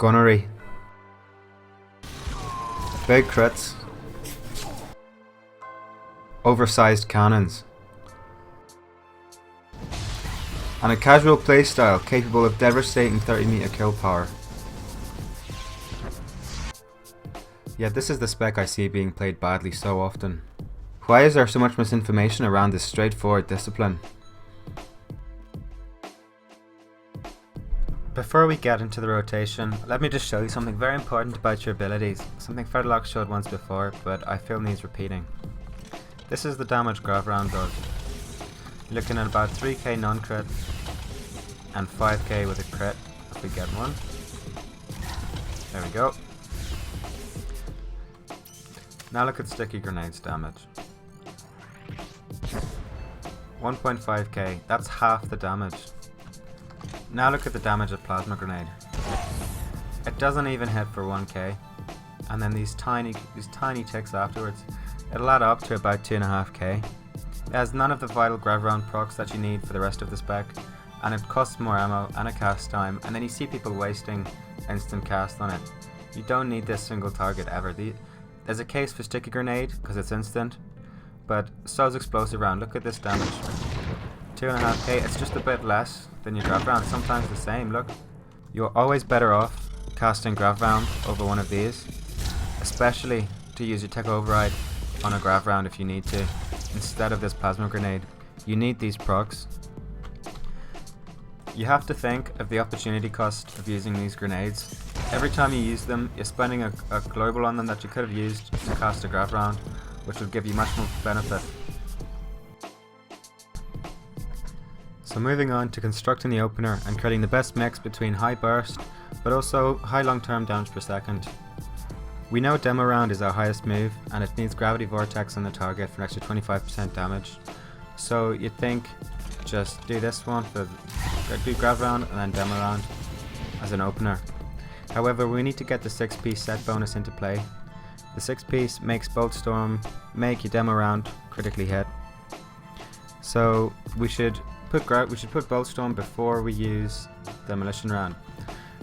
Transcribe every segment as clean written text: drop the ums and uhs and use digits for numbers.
Gunnery. Big crits. Oversized cannons. And a casual playstyle capable of devastating 30-meter kill power. Yet this is the spec I see being played badly so often. Why is there so much misinformation around this straightforward discipline? Before we get into the rotation, let me just show you something very important about your abilities, something Fredlock showed once before, but I feel needs repeating. This is the damage Grav Round does. You're looking at about 3k non-crit and 5k with a crit if we get one. There we go. Now look at sticky grenades damage. 1.5k, that's half the damage. Now look at the damage of plasma grenade. It doesn't even hit for 1k, and then these tiny ticks afterwards. It'll add up to about 2.5k. It has none of the vital Grav Round procs that you need for the rest of the spec, and it costs more ammo and a cast time, and then you see people wasting instant cast on it. You don't need this single target ever. There's a case for sticky grenade because it's instant, but so is explosive round. Look at this damage. 2.5k, it's just a bit less than your Grav Round, sometimes the same. Look, you're always better off casting Grav Round over one of these, especially to use your tech override on a Grav Round if you need to, instead of this plasma grenade. You need these procs. You have to think of the opportunity cost of using these grenades. Every time you use them, you're spending a global on them that you could have used to cast a Grav Round, which would give you much more benefit. So moving on to constructing the opener and creating the best mix between high burst but also high long-term damage per second. We know Demo Round is our highest move and it needs Gravity Vortex on the target for an extra 25% damage. So you'd think just do this one, do Grav Round and then Demo Round as an opener. However, we need to get the 6-piece set bonus into play. The 6-piece makes Bolt Storm make your Demo Round critically hit. So we should put Bolt Storm before we use Demolition Round.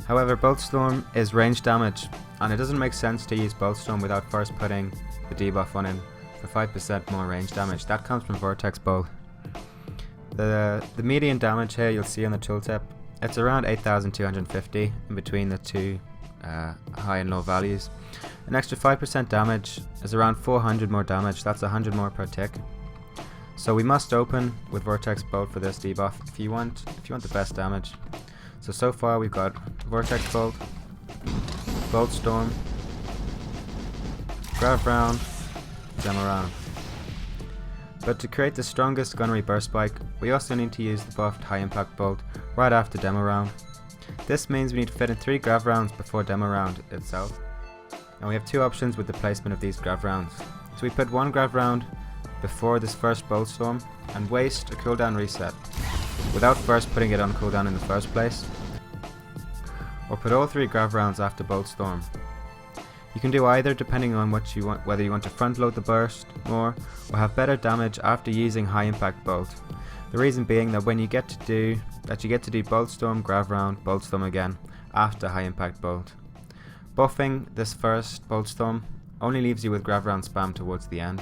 However, Bolt Storm is range damage, and it doesn't make sense to use Bolt Storm without first putting the debuff on in for 5% more range damage. That comes from Vortex Bolt. The median damage here you'll see on the tooltip, it's around 8,250 in between the two high and low values. An extra 5% damage is around 400 more damage, that's 100 more per tick. So we must open with Vortex Bolt for this debuff if you want the best damage. So far we've got Vortex Bolt, Bolt Storm, Grav Round, Demo Round. But to create the strongest Gunnery burst spike, we also need to use the buffed High Impact Bolt right after Demo Round. This means we need to fit in 3 Grav Rounds before Demo Round itself. And we have 2 options with the placement of these Grav Rounds. So we put 1 Grav Round before this first Bolt Storm and waste a cooldown reset without first putting it on cooldown in the first place, or put all 3 Grav Rounds after Bolt Storm. You can do either depending on what you want, whether you want to front load the burst more or have better damage after using High Impact Bolt. The reason being that you get to do Bolt Storm, Grav Round, Bolt Storm again after High Impact Bolt. Buffing this first Bolt Storm only leaves you with Grav Round spam towards the end.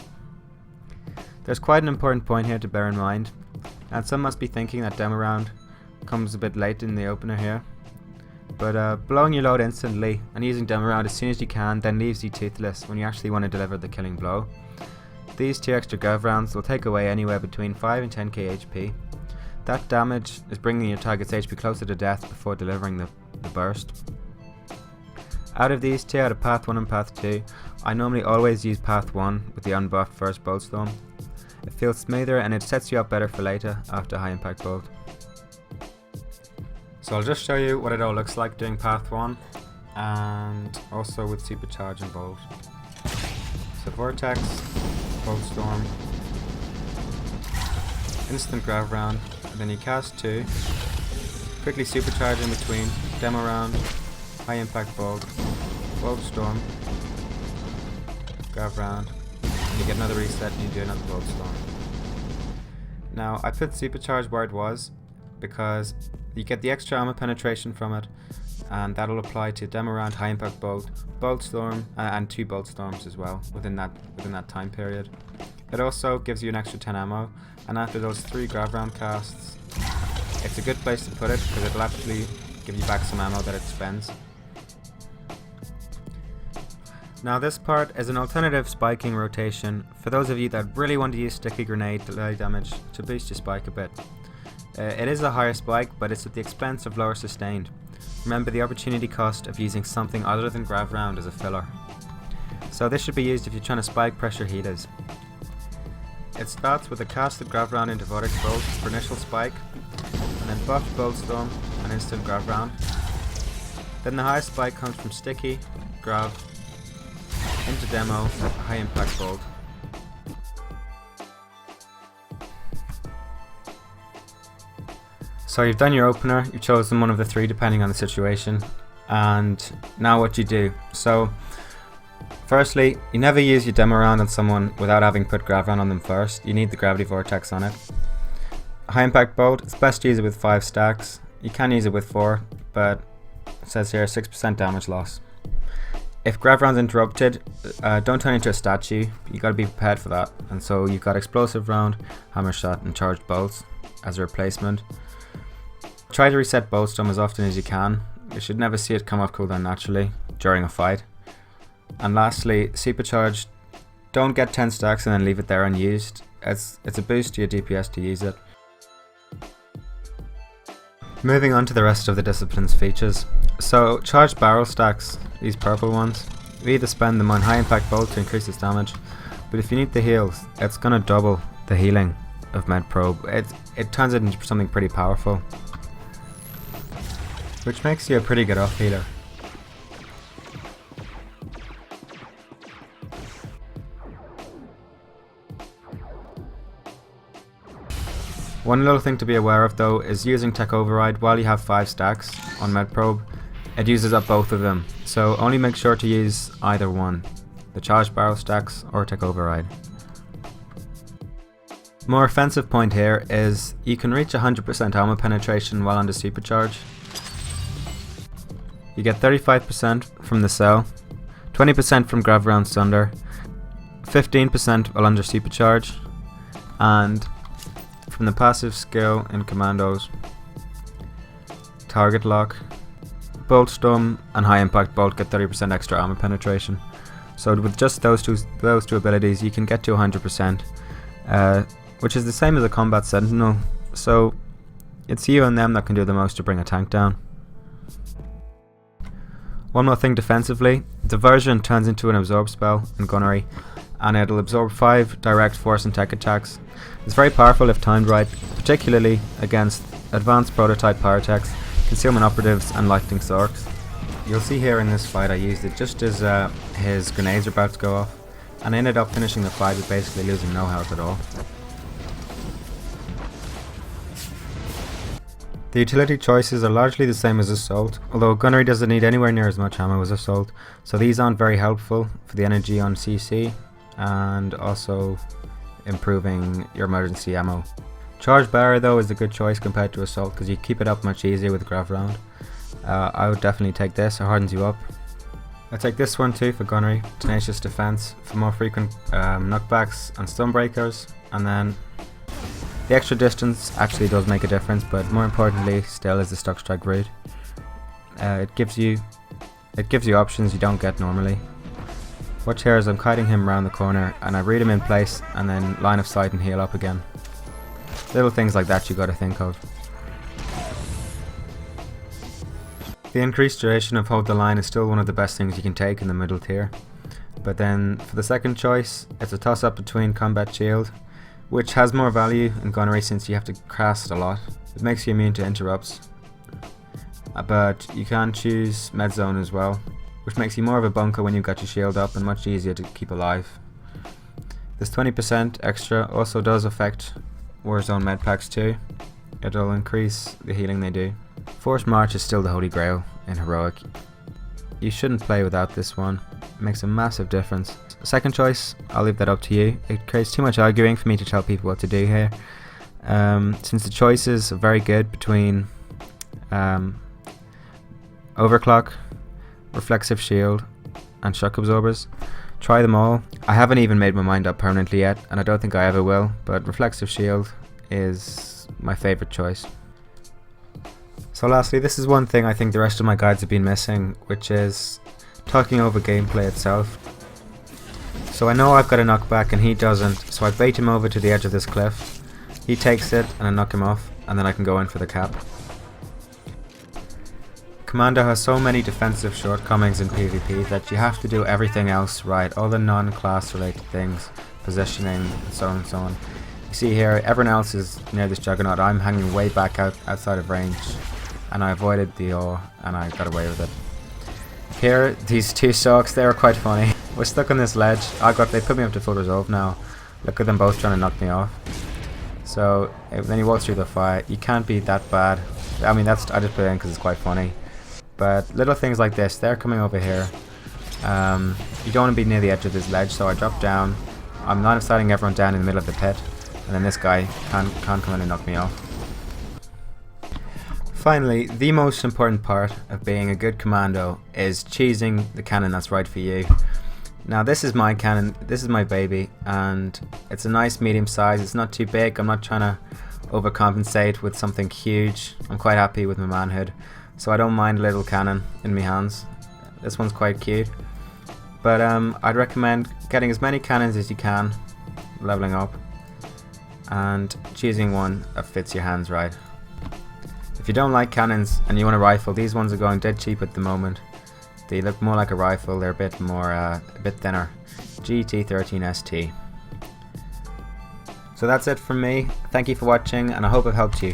There's quite an important point here to bear in mind, and some must be thinking that Demo Round comes a bit late in the opener here. But blowing your load instantly and using Demo Round as soon as you can then leaves you toothless when you actually want to deliver the killing blow. These 2 extra Grav Rounds will take away anywhere between 5 and 10k HP. That damage is bringing your target's HP closer to death before delivering the burst. Out of these 2, out of Path 1 and Path 2, I normally always use Path 1 with the unbuffed first Bolt Storm. It feels smoother and it sets you up better for later after High Impact Bolt. So I'll just show you what it all looks like doing Path 1 and also with Supercharge involved. So Vortex, Bolt Storm, instant Grav Round, and then you cast 2, quickly Supercharge in between, Demo Round, High Impact Bolt, Bolt Storm, Grav Round, and you get another reset and you do another Bolt Storm. Now I put Supercharge where it was because you get the extra armor penetration from it, and that'll apply to Demo Round, High Impact Bolt, Bolt Storm, and 2 Bolt Storms as well within that time period. It also gives you an extra 10 ammo, and after those 3 Grav Round casts, it's a good place to put it because it'll actually give you back some ammo that it spends. Now this part is an alternative spiking rotation for those of you that really want to use Sticky Grenade delay damage to boost your spike a bit. It is a higher spike, but it's at the expense of lower sustained. Remember the opportunity cost of using something other than Grav Round as a filler. So this should be used if you're trying to spike pressure healers. It starts with a casted Grav Round into Vortex Bolt for initial spike, and then buffed Bolt Storm and instant Grav Round. Then the highest spike comes from Sticky, Grav, into Demo, High Impact Bolt. So you've done your opener, you've chosen one of the 3 depending on the situation, and now what you do. So firstly, you never use your Demo Round on someone without having put Grav Round on them first. You need the Gravity Vortex on it. High Impact Bolt, it's best to use it with 5 stacks. You can use it with 4, but it says here 6% damage loss. If Grav Round's interrupted, don't turn into a statue. You gotta be prepared for that. And so you've got Explosive Round, Hammer Shot, and Charged Bolts as a replacement. Try to reset Bolt Storm as often as you can. You should never see it come off cooldown naturally during a fight. And lastly, Supercharge. Don't get 10 stacks and then leave it there unused. It's a boost to your DPS to use it. Moving on to the rest of the discipline's features. So charged barrel stacks, these purple ones, we either spend them on High Impact Bolt to increase its damage, but if you need the heals, it's gonna double the healing of Med Probe. It turns it into something pretty powerful, which makes you a pretty good off healer. One little thing to be aware of though is using Tech Override while you have 5 stacks on Med Probe. It uses up both of them, so only make sure to use either one, the charged barrel stacks or Tech Override. More offensive point here is you can reach 100% armor penetration while under Supercharge. You get 35% from the cell, 20% from Grav Round Sunder, 15% while under Supercharge, and from the passive skill in Commandos, Target Lock, Bolt Storm and High Impact Bolt get 30% extra armor penetration. So with just those two abilities you can get to 100%, which is the same as a Combat Sentinel, so it's you and them that can do the most to bring a tank down. One more thing defensively, Diversion turns into an absorb spell in Gunnery, and it'll absorb 5 direct force and tech attacks. It's very powerful if timed right, particularly against advanced prototype Pyrotechs, concealment operatives and lightning Sorks. You'll see here in this fight I used it just as his grenades are about to go off, and I ended up finishing the fight with basically losing no health at all. The utility choices are largely the same as Assault, although Gunnery doesn't need anywhere near as much ammo as Assault, so these aren't very helpful for the energy on CC and also improving your emergency ammo. Charged Barrier though is a good choice compared to Assault because you keep it up much easier with Grav Round. I would definitely take this, it hardens you up. I take this one too for Gunnery, Tenacious Defense for more frequent knockbacks and stunbreakers, and then the extra distance actually does make a difference, but more importantly still is the Stuck Strike route. It gives you options you don't get normally. Watch here as I'm kiting him around the corner and I read him in place and then line of sight and heal up again. Little things like that you gotta think of. The increased duration of Hold the Line is still one of the best things you can take in the middle tier. But then for the second choice, it's a toss up between Combat Shield, which has more value in Gunnery since you have to cast a lot. It makes you immune to interrupts. But you can choose Med Zone as well, which makes you more of a bunker when you've got your shield up and much easier to keep alive. This 20% extra also does affect Warzone med packs too. It'll increase the healing they do. Forced March is still the holy grail in Heroic. You shouldn't play without this one. It makes a massive difference. Second choice, I'll leave that up to you. It creates too much arguing for me to tell people what to do here. Since the choices are very good between overclock, reflexive shield, and shock absorbers. Try them all. I haven't even made my mind up permanently yet, and I don't think I ever will, but reflexive shield is my favourite choice. So lastly, this is one thing I think the rest of my guides have been missing, which is talking over gameplay itself. So I know I've got a knockback and he doesn't, so I bait him over to the edge of this cliff. He takes it and I knock him off, and then I can go in for the cap. Commando has so many defensive shortcomings in PvP that you have to do everything else right, all the non-class related things, positioning and so on and so on. You see here, everyone else is near this juggernaut, I'm hanging way back outside of range, and I avoided the ore and I got away with it. Here, these two socks, they were quite funny. We're stuck on this ledge, they put me up to full resolve now. Look at them both trying to knock me off. So, then he walks through the fire, you can't be that bad. I mean, I just put it in because it's quite funny. But little things like this, they're coming over here. You don't want to be near the edge of this ledge, so I drop down. I'm not sliding everyone down in the middle of the pit, and then this guy can't come in and knock me off. Finally, the most important part of being a good commando is choosing the cannon that's right for you. Now this is my cannon, this is my baby, and it's a nice medium size, it's not too big, I'm not trying to overcompensate with something huge. I'm quite happy with my manhood. So I don't mind a little cannon in my hands. This one's quite cute. But I'd recommend getting as many cannons as you can, leveling up, and choosing one that fits your hands right. If you don't like cannons and you want a rifle, these ones are going dead cheap at the moment. They look more like a rifle, they're a bit thinner. GT13ST. So that's it from me. Thank you for watching, and I hope it helped you.